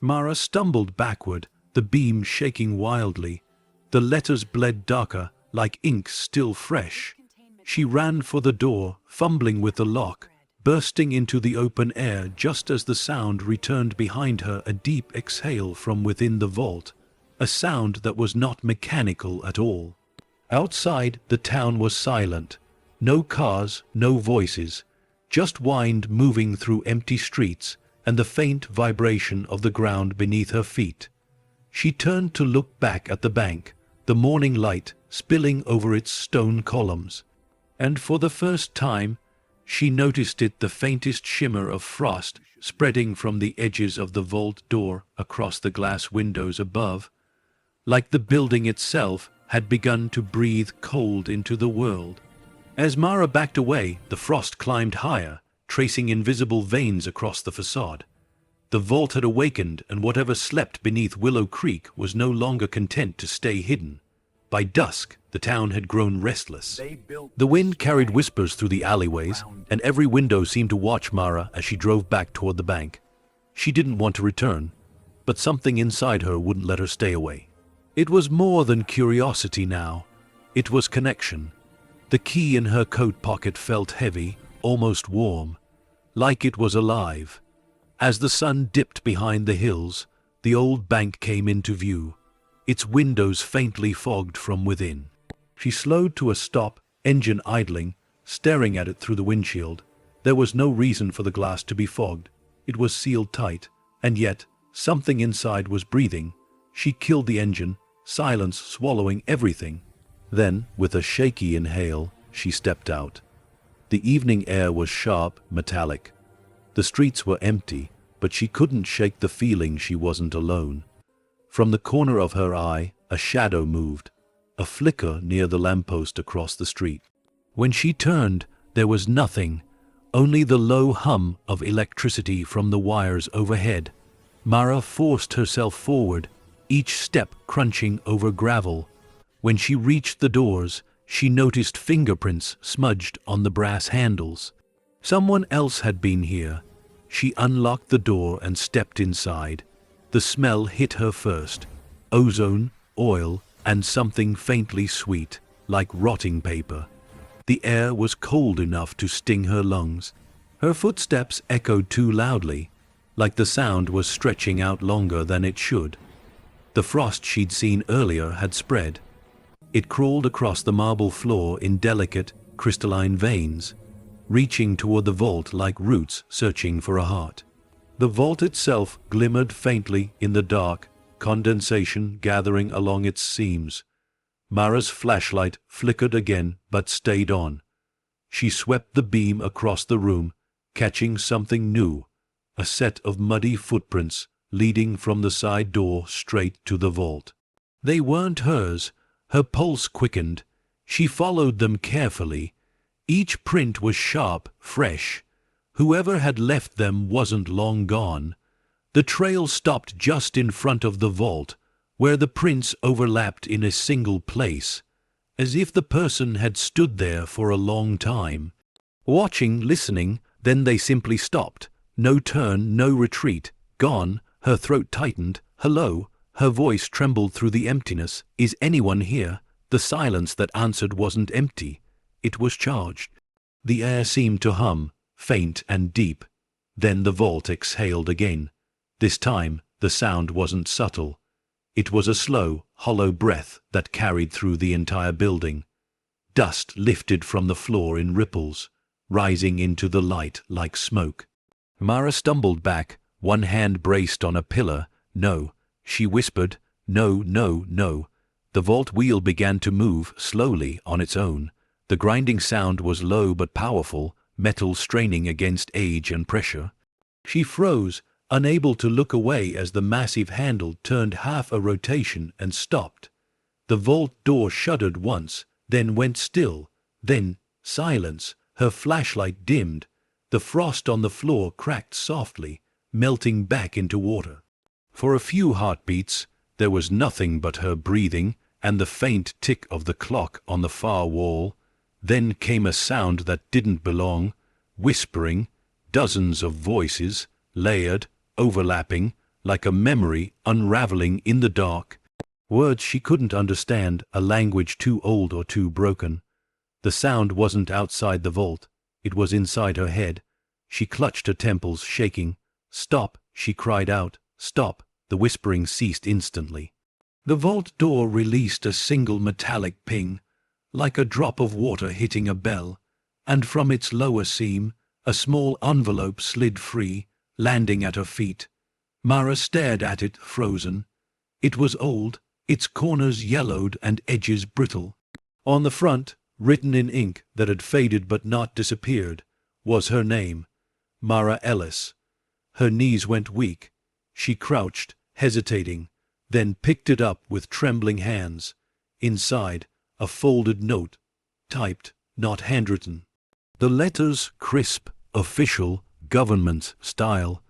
Mara stumbled backward, the beam shaking wildly. The letters bled darker, like ink still fresh. She ran for the door, fumbling with the lock, bursting into the open air just as the sound returned behind her, a deep exhale from within the vault, a sound that was not mechanical at all. Outside, the town was silent. No cars, no voices, just wind moving through empty streets and the faint vibration of the ground beneath her feet. She turned to look back at the bank, the morning light spilling over its stone columns. And for the first time, she noticed the faintest shimmer of frost spreading from the edges of the vault door across the glass windows above, like the building itself had begun to breathe cold into the world. As Mara backed away, the frost climbed higher, tracing invisible veins across the facade. The vault had awakened, and whatever slept beneath Willow Creek was no longer content to stay hidden. By dusk, the town had grown restless. The wind carried whispers through the alleyways, and every window seemed to watch Mara as she drove back toward the bank. She didn't want to return, but something inside her wouldn't let her stay away. It was more than curiosity now. It was connection. The key in her coat pocket felt heavy, almost warm, like it was alive. As the sun dipped behind the hills, the old bank came into view, its windows faintly fogged from within. She slowed to a stop, engine idling, staring at it through the windshield. There was no reason for the glass to be fogged. It was sealed tight, and yet something inside was breathing. She killed the engine, silence swallowing everything. Then, with a shaky inhale, she stepped out. The evening air was sharp, metallic. The streets were empty, but she couldn't shake the feeling she wasn't alone. From the corner of her eye, a shadow moved, a flicker near the lamppost across the street. When she turned, there was nothing, only the low hum of electricity from the wires overhead. Mara forced herself forward, each step crunching over gravel. When she reached the doors, she noticed fingerprints smudged on the brass handles. Someone else had been here. She unlocked the door and stepped inside. The smell hit her first. Ozone, oil, and something faintly sweet, like rotting paper. The air was cold enough to sting her lungs. Her footsteps echoed too loudly, like the sound was stretching out longer than it should. The frost she'd seen earlier had spread. It crawled across the marble floor in delicate, crystalline veins, reaching toward the vault like roots searching for a heart. The vault itself glimmered faintly in the dark, condensation gathering along its seams. Mara's flashlight flickered again but stayed on. She swept the beam across the room, catching something new, a set of muddy footprints leading from the side door straight to the vault. They weren't hers. Her pulse quickened. She followed them carefully. Each print was sharp, fresh. Whoever had left them wasn't long gone. The trail stopped just in front of the vault, where the prints overlapped in a single place, as if the person had stood there for a long time. Watching, listening, then they simply stopped. No turn, no retreat. Gone. Her throat tightened. Hello. Her voice trembled through the emptiness. Is anyone here? The silence that answered wasn't empty. It was charged. The air seemed to hum, faint and deep. Then the vault exhaled again. This time, the sound wasn't subtle. It was a slow, hollow breath that carried through the entire building. Dust lifted from the floor in ripples, rising into the light like smoke. Mara stumbled back, one hand braced on a pillar. No, she whispered. No, no, no. The vault wheel began to move slowly on its own. The grinding sound was low but powerful, metal straining against age and pressure. She froze, unable to look away as the massive handle turned half a rotation and stopped. The vault door shuddered once, then went still, then silence. Her flashlight dimmed. The frost on the floor cracked softly, melting back into water. For a few heartbeats, there was nothing but her breathing and the faint tick of the clock on the far wall. Then came a sound that didn't belong, whispering, dozens of voices, layered, overlapping, like a memory unraveling in the dark. Words she couldn't understand, a language too old or too broken. The sound wasn't outside the vault, it was inside her head. She clutched her temples, shaking. "Stop!" she cried out. "Stop!" The whispering ceased instantly. The vault door released a single metallic ping, like a drop of water hitting a bell, and from its lower seam, a small envelope slid free, landing at her feet. Mara stared at it, frozen. It was old, its corners yellowed and edges brittle. On the front, written in ink that had faded but not disappeared, was her name, Mara Ellis. Her knees went weak. She crouched, hesitating, then picked it up with trembling hands. Inside, a folded note, typed, not handwritten. The letters crisp, official, government style.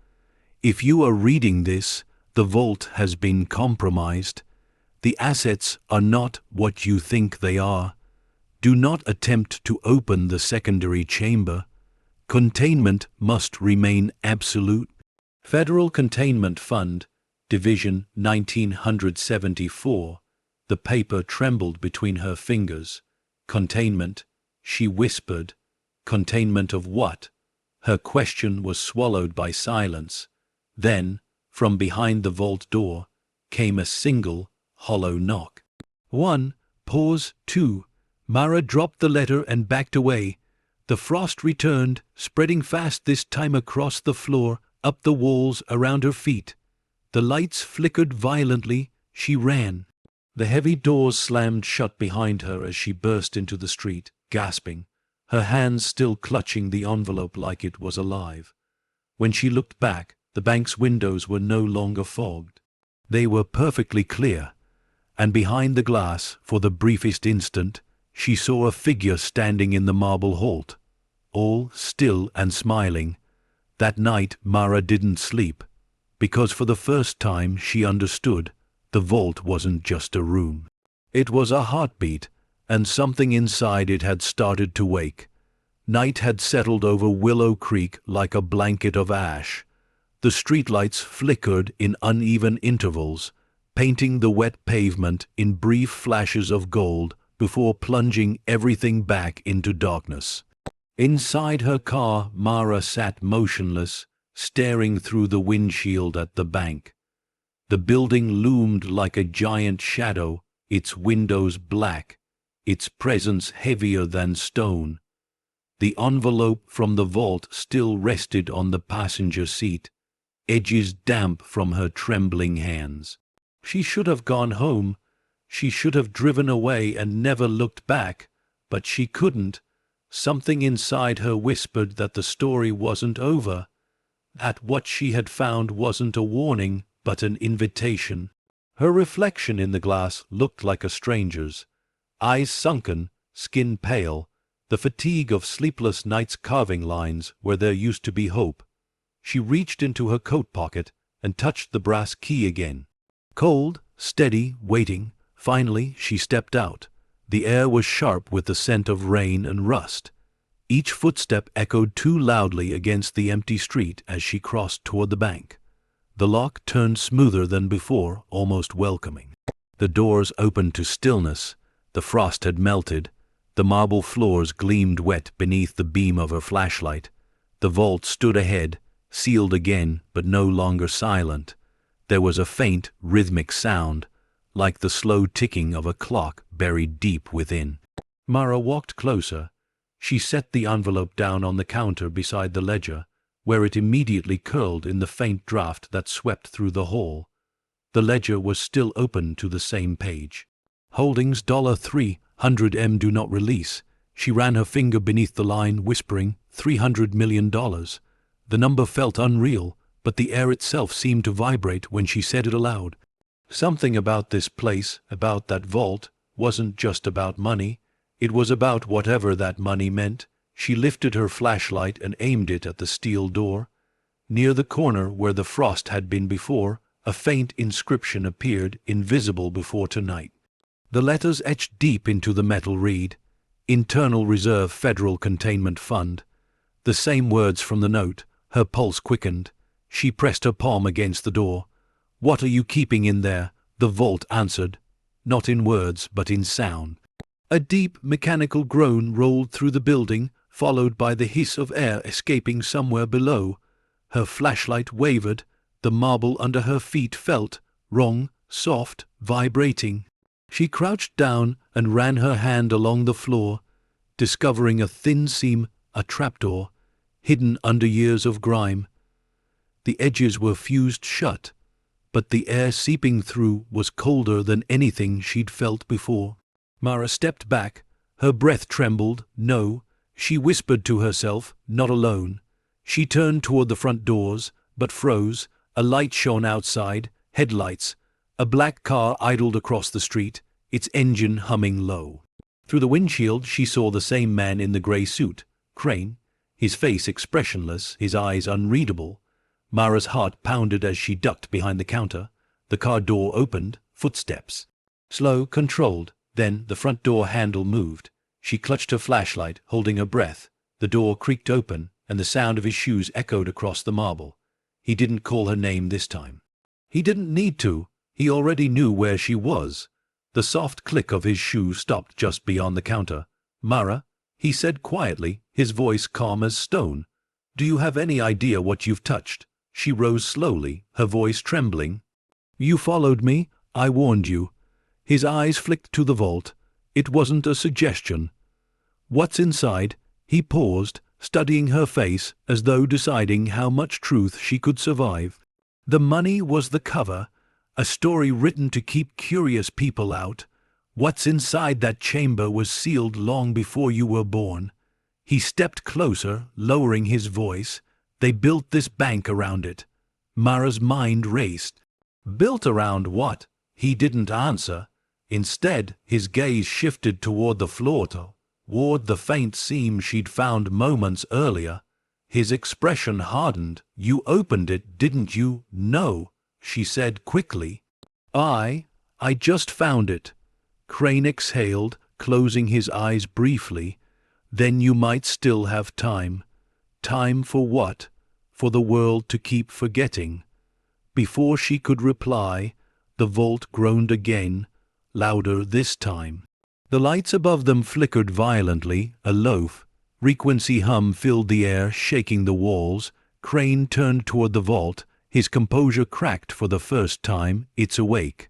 "If you are reading this, the vault has been compromised. The assets are not what you think they are. Do not attempt to open the secondary chamber. Containment must remain absolute. Federal Containment Fund, Division 1974. The paper trembled between her fingers. Containment, she whispered. Containment of what? Her question was swallowed by silence. Then, from behind the vault door, came a single, hollow knock. 1. Pause. 2. Mara dropped the letter and backed away. The frost returned, spreading fast this time across the floor, up the walls, around her feet. The lights flickered violently. She ran. The heavy doors slammed shut behind her as she burst into the street, gasping, her hands still clutching the envelope like it was alive. When she looked back, the bank's windows were no longer fogged. They were perfectly clear, and behind the glass, for the briefest instant, she saw a figure standing in the marble halt, all still and smiling. That night Mara didn't sleep, because for the first time she understood the vault wasn't just a room. It was a heartbeat, and something inside it had started to wake. Night had settled over Willow Creek like a blanket of ash. The streetlights flickered in uneven intervals, painting the wet pavement in brief flashes of gold before plunging everything back into darkness. Inside her car, Mara sat motionless, staring through the windshield at the bank. The building loomed like a giant shadow, its windows black, its presence heavier than stone. The envelope from the vault still rested on the passenger seat, edges damp from her trembling hands. She should have gone home. She should have driven away and never looked back, but she couldn't. Something inside her whispered that the story wasn't over, that what she had found wasn't a warning, but an invitation. Her reflection in the glass looked like a stranger's, eyes sunken, skin pale, the fatigue of sleepless nights carving lines where there used to be hope. She reached into her coat pocket and touched the brass key again. Cold, steady, waiting. Finally, she stepped out. The air was sharp with the scent of rain and rust. Each footstep echoed too loudly against the empty street as she crossed toward the bank. The lock turned smoother than before, almost welcoming. The doors opened to stillness. The frost had melted. The marble floors gleamed wet beneath the beam of her flashlight. The vault stood ahead, sealed again, but no longer silent. There was a faint, rhythmic sound, like the slow ticking of a clock buried deep within. Mara walked closer. She set the envelope down on the counter beside the ledger, where it immediately curled in the faint draft that swept through the hall. The ledger was still open to the same page. Holdings $300M do not release. She ran her finger beneath the line, whispering, $300 million. The number felt unreal, but the air itself seemed to vibrate when she said it aloud. Something about this place, about that vault, wasn't just about money. It was about whatever that money meant. She lifted her flashlight and aimed it at the steel door. Near the corner where the frost had been before, a faint inscription appeared, invisible before tonight. The letters etched deep into the metal read, Internal Reserve Federal Containment Fund. The same words from the note. Her pulse quickened. She pressed her palm against the door. "What are you keeping in there?" the vault answered, not in words but in sound. A deep mechanical groan rolled through the building, followed by the hiss of air escaping somewhere below. Her flashlight wavered. The marble under her feet felt wrong, soft, vibrating. She crouched down and ran her hand along the floor, discovering a thin seam, a trapdoor, hidden under years of grime. The edges were fused shut, but the air seeping through was colder than anything she'd felt before. Mara stepped back. Her breath trembled. No, she whispered to herself, not alone. She turned toward the front doors, but froze. A light shone outside, headlights. A black car idled across the street, its engine humming low. Through the windshield she saw the same man in the grey suit, Crane, his face expressionless, his eyes unreadable. Mara's heart pounded as she ducked behind the counter. The car door opened, footsteps. Slow, controlled. Then the front door handle moved. She clutched her flashlight, holding her breath. The door creaked open, and the sound of his shoes echoed across the marble. He didn't call her name this time. He didn't need to. He already knew where she was. The soft click of his shoe stopped just beyond the counter. "Mara," he said quietly, his voice calm as stone. "Do you have any idea what you've touched?" She rose slowly, her voice trembling. "You followed me. I warned you." His eyes flicked to the vault. It wasn't a suggestion. "What's inside?" He paused, studying her face as though deciding how much truth she could survive. The money was the cover, a story written to keep curious people out. What's inside that chamber was sealed long before you were born. He stepped closer, lowering his voice. They built this bank around it. Mara's mind raced. Built around what? He didn't answer. Instead, his gaze shifted toward the floor, toward the faint seam she'd found moments earlier. His expression hardened. "You opened it, didn't you?" "No," she said quickly. I just found it." Crane exhaled, closing his eyes briefly. "Then you might still have time." Time for what? For the world to keep forgetting. Before she could reply, the vault groaned again, louder this time. The lights above them flickered violently, a low frequency hum filled the air, shaking the walls. Crane turned toward the vault, his composure cracked for the first time. "It's awake."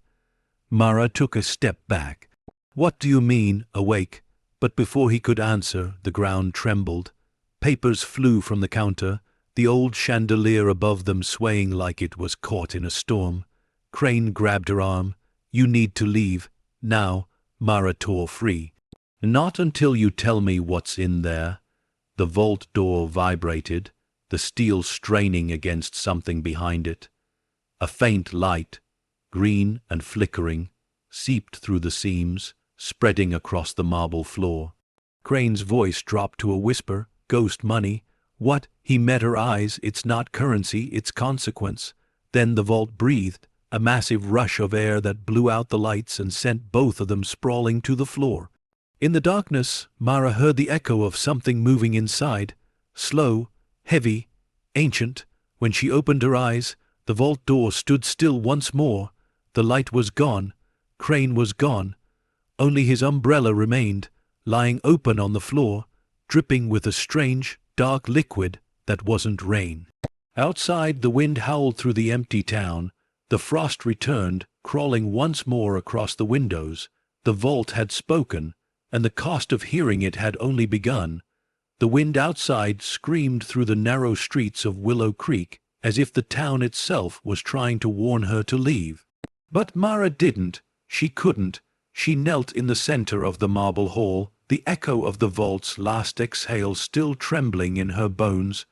Mara took a step back. "What do you mean, awake?" But before he could answer, the ground trembled. Papers flew from the counter, the old chandelier above them swaying like it was caught in a storm. Crane grabbed her arm. "You need to leave. Now." Mara tore free. "Not until you tell me what's in there." The vault door vibrated, the steel straining against something behind it. A faint light, green and flickering, seeped through the seams, spreading across the marble floor. Crane's voice dropped to a whisper. "Ghost money." "What?" He met her eyes. "It's not currency, it's consequence." Then the vault breathed, a massive rush of air that blew out the lights and sent both of them sprawling to the floor. In the darkness, Mara heard the echo of something moving inside, slow, heavy, ancient. When she opened her eyes, the vault door stood still once more. The light was gone. Crane was gone. Only his umbrella remained, lying open on the floor, dripping with a strange, dark liquid that wasn't rain. Outside, the wind howled through the empty town. The frost returned, crawling once more across the windows. The vault had spoken, and the cost of hearing it had only begun. The wind outside screamed through the narrow streets of Willow Creek, as if the town itself was trying to warn her to leave. But Mara didn't. She couldn't. She knelt in the center of the marble hall, the echo of the vault's last exhale still trembling in her bones.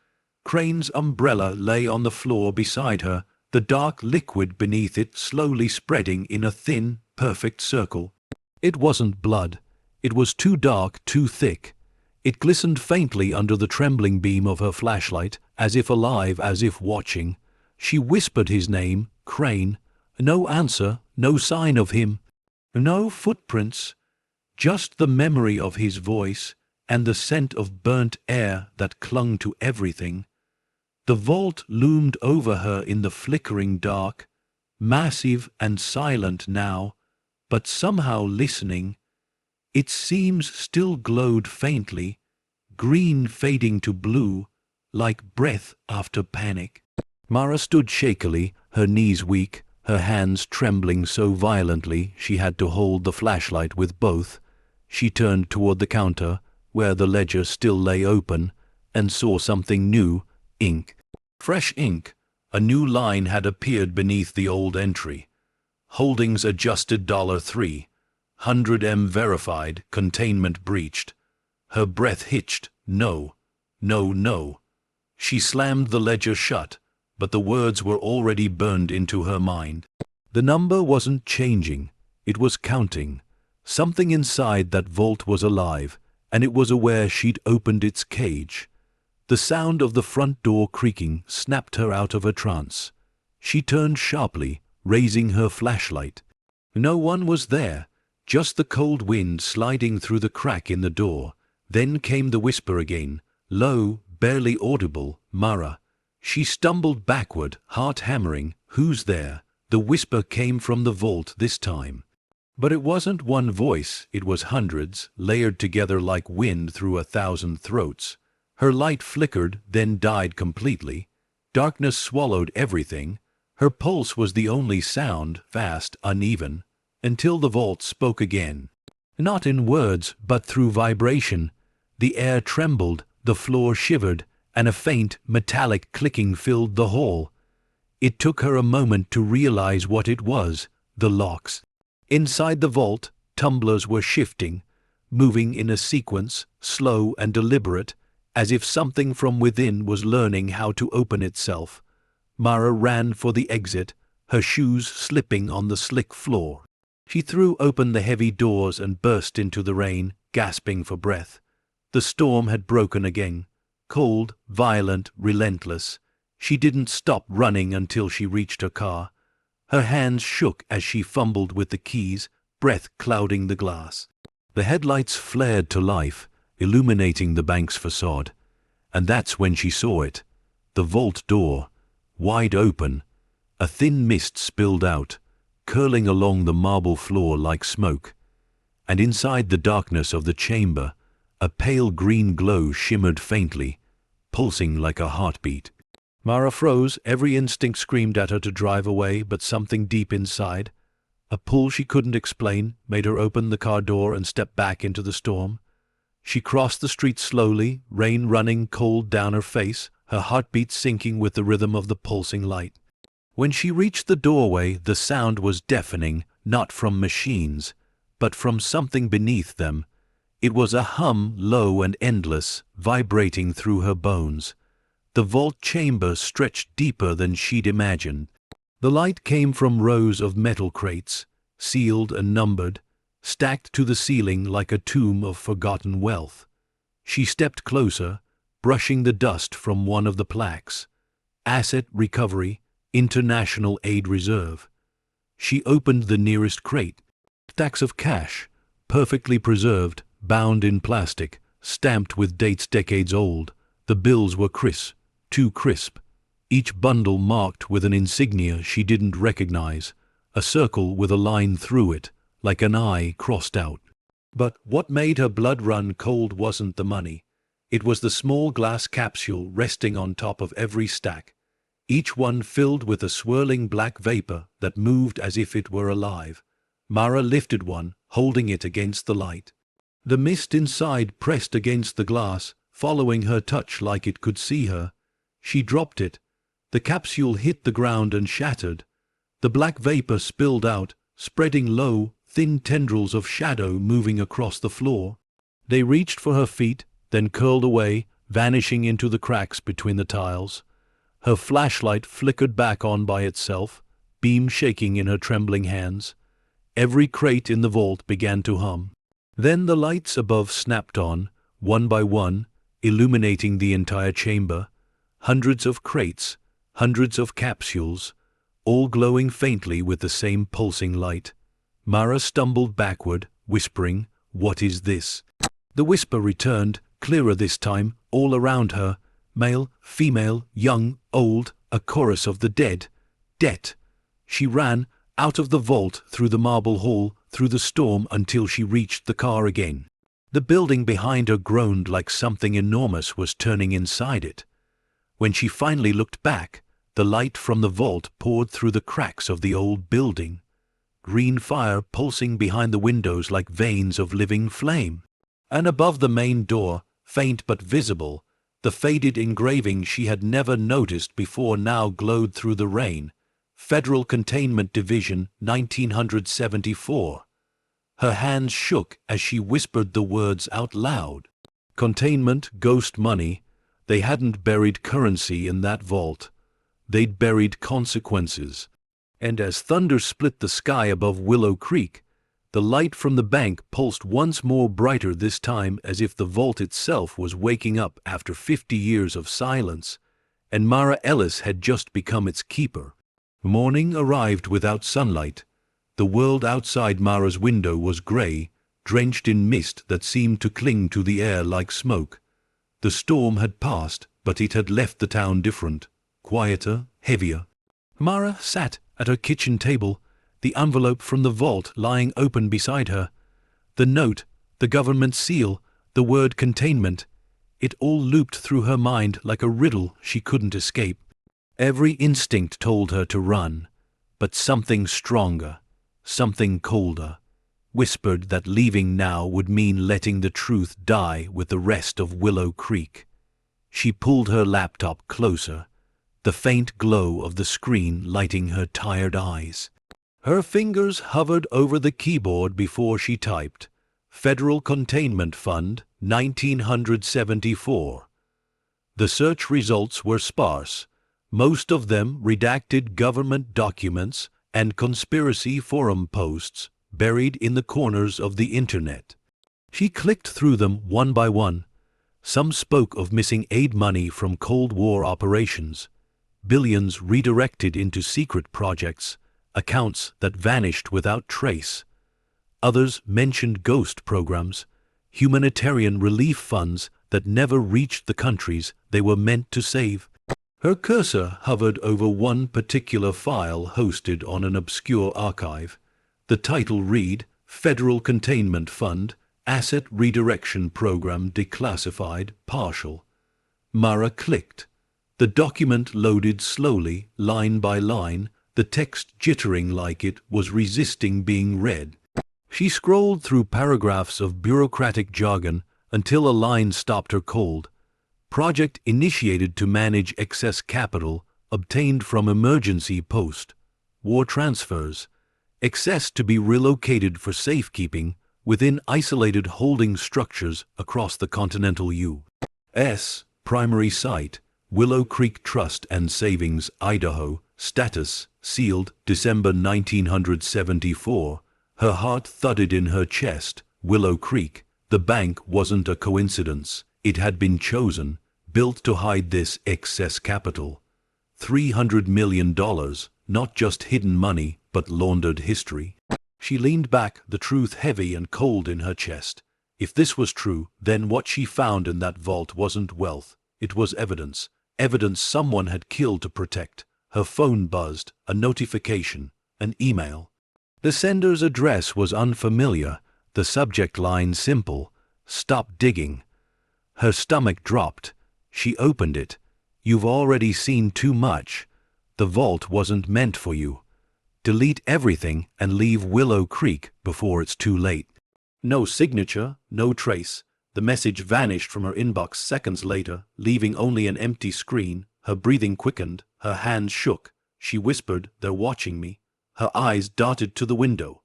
Crane's umbrella lay on the floor beside her, the dark liquid beneath it slowly spreading in a thin, perfect circle. It wasn't blood. It was too dark, too thick. It glistened faintly under the trembling beam of her flashlight, as if alive, as if watching. She whispered his name, Crane. No answer, no sign of him. No footprints. Just the memory of his voice and the scent of burnt air that clung to everything. The vault loomed over her in the flickering dark, massive and silent now, but somehow listening. Its seams still glowed faintly, green fading to blue, like breath after panic. Mara stood shakily, her knees weak, her hands trembling so violently she had to hold the flashlight with both. She turned toward the counter, where the ledger still lay open, and saw something new, ink. Fresh ink. A new line had appeared beneath the old entry. Holdings adjusted $3. 100M verified, containment breached. Her breath hitched. No, no, no. She slammed the ledger shut, but the words were already burned into her mind. The number wasn't changing, it was counting. Something inside that vault was alive, and it was aware she'd opened its cage. The sound of the front door creaking snapped her out of her trance. She turned sharply, raising her flashlight. No one was there, just the cold wind sliding through the crack in the door. Then came the whisper again, low, barely audible, Mara. She stumbled backward, heart hammering. Who's there? The whisper came from the vault this time. But it wasn't one voice, it was hundreds, layered together like wind through 1,000 throats. Her light flickered, then died completely. Darkness swallowed everything. Her pulse was the only sound, fast, uneven, until the vault spoke again. Not in words, but through vibration. The air trembled, the floor shivered, and a faint, metallic clicking filled the hall. It took her a moment to realize what it was, the locks. Inside the vault, tumblers were shifting, moving in a sequence, slow and deliberate, as if something from within was learning how to open itself. Mara ran for the exit, her shoes slipping on the slick floor. She threw open the heavy doors and burst into the rain, gasping for breath. The storm had broken again. Cold, violent, relentless. She didn't stop running until she reached her car. Her hands shook as she fumbled with the keys, breath clouding the glass. The headlights flared to life, illuminating the bank's facade. And that's when she saw it. The vault door, wide open. A thin mist spilled out, curling along the marble floor like smoke. And inside the darkness of the chamber, a pale green glow shimmered faintly, pulsing like a heartbeat. Mara froze, every instinct screamed at her to drive away, but something deep inside, a pull she couldn't explain, made her open the car door and step back into the storm. She crossed the street slowly, rain running cold down her face, her heartbeat syncing with the rhythm of the pulsing light. When she reached the doorway, the sound was deafening, not from machines, but from something beneath them. It was a hum, low and endless, vibrating through her bones. The vault chamber stretched deeper than she'd imagined. The light came from rows of metal crates, sealed and numbered, stacked to the ceiling like a tomb of forgotten wealth. She stepped closer, brushing the dust from one of the plaques. Asset Recovery, International Aid Reserve. She opened the nearest crate. Stacks of cash, perfectly preserved, bound in plastic, stamped with dates decades old. The bills were crisp, too crisp, each bundle marked with an insignia she didn't recognize, a circle with a line through it, like an eye crossed out. But what made her blood run cold wasn't the money. It was the small glass capsule resting on top of every stack, each one filled with a swirling black vapor that moved as if it were alive. Mara lifted one, holding it against the light. The mist inside pressed against the glass, following her touch like it could see her. She dropped it. The capsule hit the ground and shattered. The black vapor spilled out, spreading low, thin tendrils of shadow moving across the floor. They reached for her feet, then curled away, vanishing into the cracks between the tiles. Her flashlight flickered back on by itself, beam shaking in her trembling hands. Every crate in the vault began to hum. Then the lights above snapped on, one by one, illuminating the entire chamber. Hundreds of crates, hundreds of capsules, all glowing faintly with the same pulsing light. Mara stumbled backward, whispering, "What is this?" The whisper returned, clearer this time, all around her. Male, female, young, old, a chorus of the dead. Debt. She ran out of the vault, through the marble hall, through the storm, until she reached the car again. The building behind her groaned like something enormous was turning inside it. When she finally looked back, the light from the vault poured through the cracks of the old building. Green fire pulsing behind the windows like veins of living flame. And above the main door, faint but visible, the faded engraving she had never noticed before now glowed through the rain. Federal Containment Division, 1974. Her hands shook as she whispered the words out loud. Containment, ghost money. They hadn't buried currency in that vault. They'd buried consequences. And as thunder split the sky above Willow Creek, the light from the bank pulsed once more, brighter this time, as if the vault itself was waking up after 50 years of silence, and Mara Ellis had just become its keeper. Morning arrived without sunlight. The world outside Mara's window was grey, drenched in mist that seemed to cling to the air like smoke. The storm had passed, but it had left the town different, quieter, heavier. Mara sat at her kitchen table, the envelope from the vault lying open beside her. The note, the government seal, the word containment. It all looped through her mind like a riddle she couldn't escape. Every instinct told her to run, but something stronger, something colder, whispered that leaving now would mean letting the truth die with the rest of Willow Creek. She pulled her laptop closer, the faint glow of the screen lighting her tired eyes. Her fingers hovered over the keyboard before she typed, Federal Containment Fund, 1974. The search results were sparse, most of them redacted government documents and conspiracy forum posts buried in the corners of the internet. She clicked through them one by one. Some spoke of missing aid money from Cold War operations, billions redirected into secret projects, accounts that vanished without trace. Others mentioned ghost programs, humanitarian relief funds that never reached the countries they were meant to save. Her cursor hovered over one particular file hosted on an obscure archive. The title read, Federal Containment Fund, Asset Redirection Program Declassified, Partial. Mara clicked. The document loaded slowly, line by line, the text jittering like it was resisting being read. She scrolled through paragraphs of bureaucratic jargon until a line stopped her cold. Project initiated to manage excess capital obtained from emergency post, war transfers, excess to be relocated for safekeeping within isolated holding structures across the continental U.S. Primary site, Willow Creek Trust and Savings, Idaho. Status, sealed, December 1974. Her heart thudded in her chest. Willow Creek. The bank wasn't a coincidence. It had been chosen, built to hide this excess capital. $300 million, not just hidden money, but laundered history. She leaned back, the truth heavy and cold in her chest. If this was true, then what she found in that vault wasn't wealth. It was evidence. Evidence someone had killed to protect. Her phone buzzed, a notification, an email. The sender's address was unfamiliar, the subject line simple, Stop digging. Her stomach dropped. She opened it. You've already seen too much. The vault wasn't meant for you. Delete everything and leave Willow Creek before it's too late. No signature, no trace. The message vanished from her inbox seconds later, leaving only an empty screen. Her breathing quickened, her hands shook. She whispered, They're watching me. Her eyes darted to the window.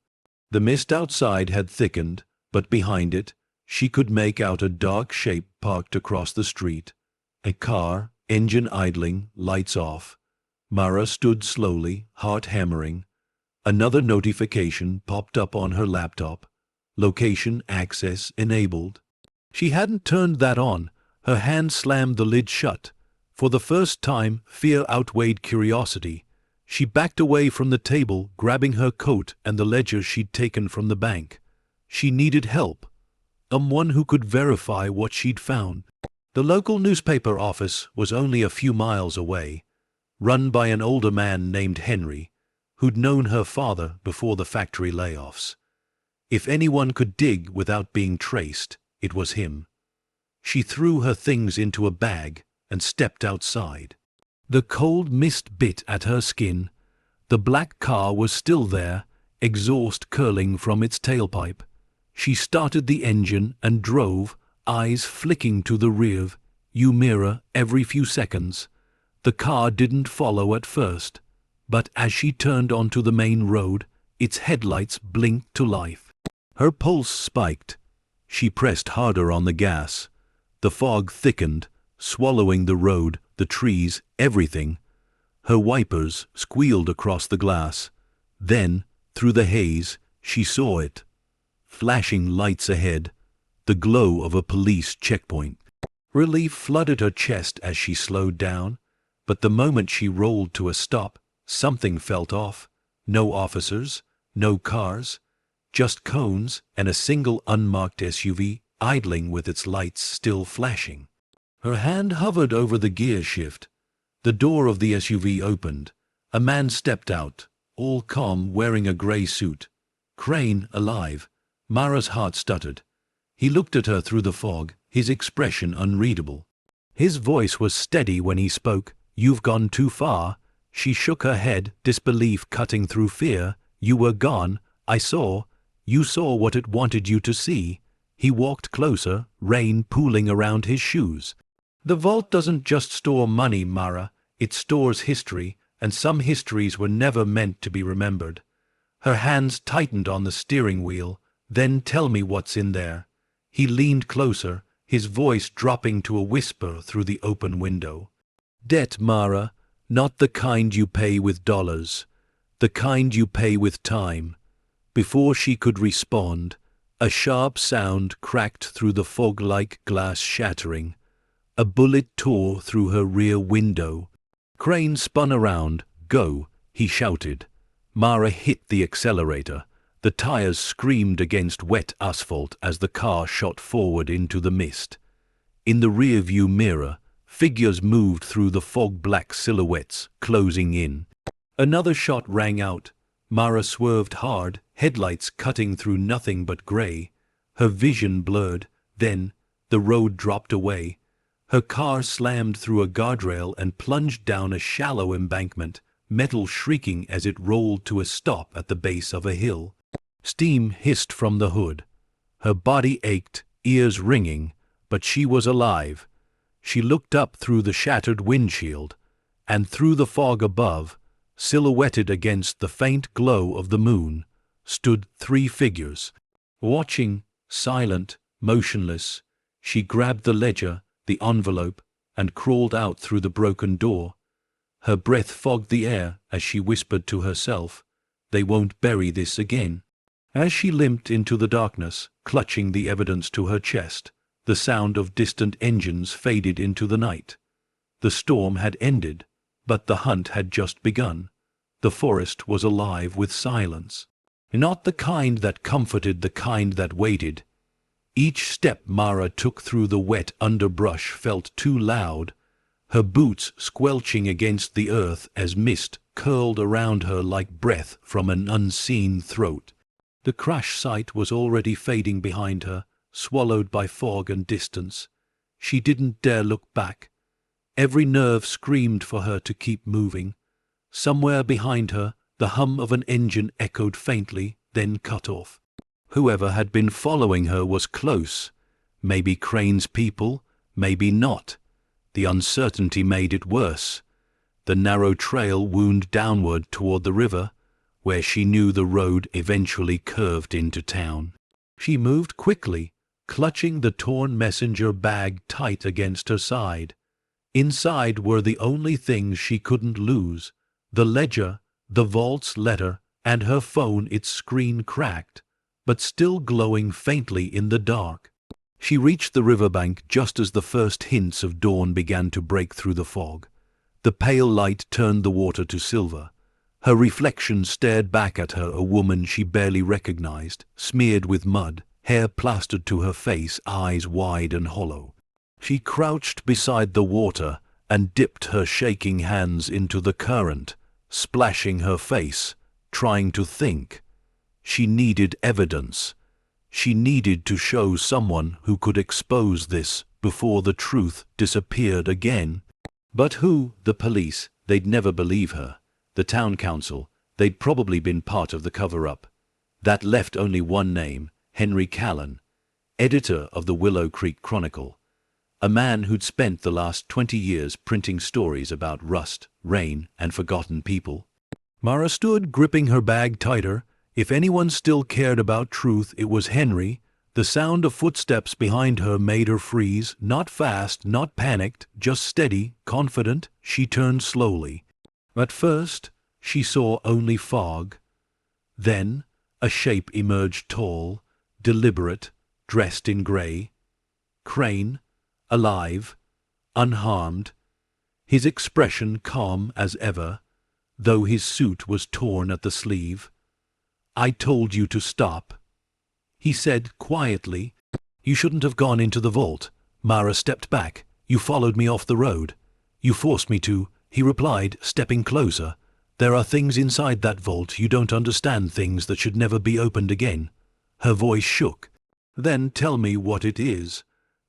The mist outside had thickened, but behind it, she could make out a dark shape parked across the street. A car, engine idling, lights off. Mara stood slowly, heart hammering. Another notification popped up on her laptop. Location access enabled. She hadn't turned that on. Her hand slammed the lid shut. For the first time, fear outweighed curiosity. She backed away from the table, grabbing her coat and the ledger she'd taken from the bank. She needed help. Someone who could verify what she'd found. The local newspaper office was only a few miles away, run by an older man named Henry, who'd known her father before the factory layoffs. If anyone could dig without being traced, it was him. She threw her things into a bag and stepped outside. The cold mist bit at her skin. The black car was still there, exhaust curling from its tailpipe. She started the engine and drove, eyes flicking to the rear-view mirror every few seconds. The car didn't follow at first, but as she turned onto the main road, its headlights blinked to life. Her pulse spiked. She pressed harder on the gas. The fog thickened, swallowing the road, the trees, everything. Her wipers squealed across the glass. Then, through the haze, she saw it. Flashing lights ahead, the glow of a police checkpoint. Relief flooded her chest as she slowed down, but the moment she rolled to a stop, something felt off. No officers, no cars, just cones and a single unmarked SUV idling with its lights still flashing. Her hand hovered over the gear shift. The door of the SUV opened. A man stepped out, all calm, wearing a grey suit. Crane, alive. Mara's heart stuttered. He looked at her through the fog, his expression unreadable. His voice was steady when he spoke. "You've gone too far." She shook her head, disbelief cutting through fear. "You were gone. I saw. You saw what it wanted you to see." He walked closer, rain pooling around his shoes. "The vault doesn't just store money, Mara. It stores history, and some histories were never meant to be remembered." Her hands tightened on the steering wheel. "Then tell me what's in there." He leaned closer, his voice dropping to a whisper through the open window. "Debt, Mara, not the kind you pay with dollars. The kind you pay with time." Before she could respond, a sharp sound cracked through the fog like glass shattering. A bullet tore through her rear window. Crane spun around. "Go," he shouted. Mara hit the accelerator. The tires screamed against wet asphalt as the car shot forward into the mist. In the rear-view mirror, figures moved through the fog-black silhouettes, closing in. Another shot rang out. Mara swerved hard, headlights cutting through nothing but grey. Her vision blurred. Then, the road dropped away. Her car slammed through a guardrail and plunged down a shallow embankment, metal shrieking as it rolled to a stop at the base of a hill. Steam hissed from the hood. Her body ached, ears ringing, but she was alive. She looked up through the shattered windshield, and through the fog above, silhouetted against the faint glow of the moon, stood three figures. Watching, silent, motionless, she grabbed the ledger, the envelope, and crawled out through the broken door. Her breath fogged the air as she whispered to herself, "They won't bury this again." As she limped into the darkness, clutching the evidence to her chest, the sound of distant engines faded into the night. The storm had ended, but the hunt had just begun. The forest was alive with silence. Not the kind that comforted, the kind that waited. Each step Mara took through the wet underbrush felt too loud, her boots squelching against the earth as mist curled around her like breath from an unseen throat. The crash site was already fading behind her, swallowed by fog and distance. She didn't dare look back. Every nerve screamed for her to keep moving. Somewhere behind her, the hum of an engine echoed faintly, then cut off. Whoever had been following her was close. Maybe Crane's people, maybe not. The uncertainty made it worse. The narrow trail wound downward toward the river, where she knew the road eventually curved into town. She moved quickly, clutching the torn messenger bag tight against her side. Inside were the only things she couldn't lose: the ledger, the vault's letter, and her phone, its screen cracked, but still glowing faintly in the dark. She reached the riverbank just as the first hints of dawn began to break through the fog. The pale light turned the water to silver. Her reflection stared back at her, a woman she barely recognized, smeared with mud, hair plastered to her face, eyes wide and hollow. She crouched beside the water and dipped her shaking hands into the current, splashing her face, trying to think. She needed evidence. She needed to show someone who could expose this before the truth disappeared again. But who? The police. They'd never believe her. The town council. They'd probably been part of the cover-up. That left only one name, Henry Callan, editor of the Willow Creek Chronicle. A man who'd spent the last 20 years printing stories about rust, rain, and forgotten people. Mara stood, gripping her bag tighter. If anyone still cared about truth, it was Henry. The sound of footsteps behind her made her freeze, not fast, not panicked, just steady, confident. She turned slowly. At first, she saw only fog. Then, a shape emerged, tall, deliberate, dressed in gray. Crane, alive, unharmed, his expression calm as ever, though his suit was torn at the sleeve. "I told you to stop," he said quietly. "You shouldn't have gone into the vault." Mara stepped back. "You followed me off the road." "You forced me to," he replied, stepping closer. "There are things inside that vault you don't understand, things that should never be opened again." Her voice shook. "Then tell me what it is."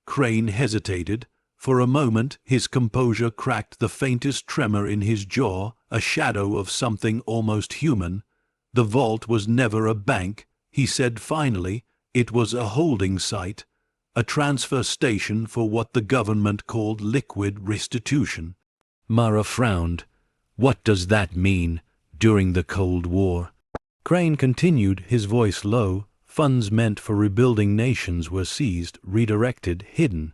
Crane hesitated. For a moment his composure cracked, the faintest tremor in his jaw, a shadow of something almost human. "The vault was never a bank," he said finally. "It was a holding site, a transfer station for what the government called liquid restitution." Mara frowned. "What does that mean? During the Cold War?" Crane continued, his voice low. "Funds meant for rebuilding nations were seized, redirected, hidden.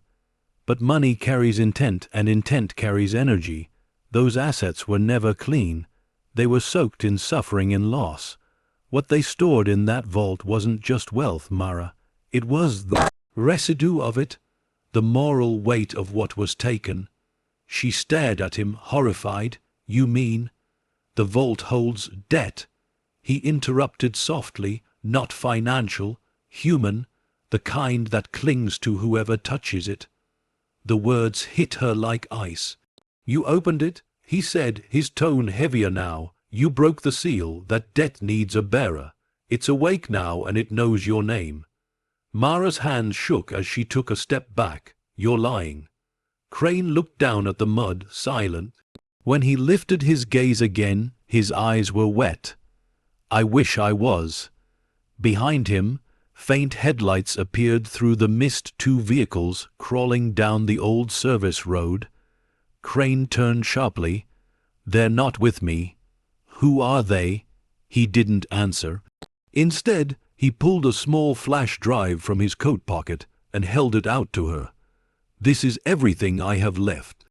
But money carries intent, and intent carries energy. Those assets were never clean. They were soaked in suffering and loss. What they stored in that vault wasn't just wealth, Mara. It was the residue of it, the moral weight of what was taken." She stared at him, horrified. "You mean the vault holds debt?" He interrupted softly. "Not financial, human, the kind that clings to whoever touches it." The words hit her like ice. "You opened it," he said, his tone heavier now. "You broke the seal. That debt needs a bearer. It's awake now, and it knows your name." Mara's hand shook as she took a step back. "You're lying." Crane looked down at the mud, silent. When he lifted his gaze again, his eyes were wet. "I wish I was." Behind him, faint headlights appeared through the mist, 2 vehicles crawling down the old service road. Crane turned sharply. "They're not with me." "Who are they?" He didn't answer. Instead, he pulled a small flash drive from his coat pocket and held it out to her. "This is everything I have left."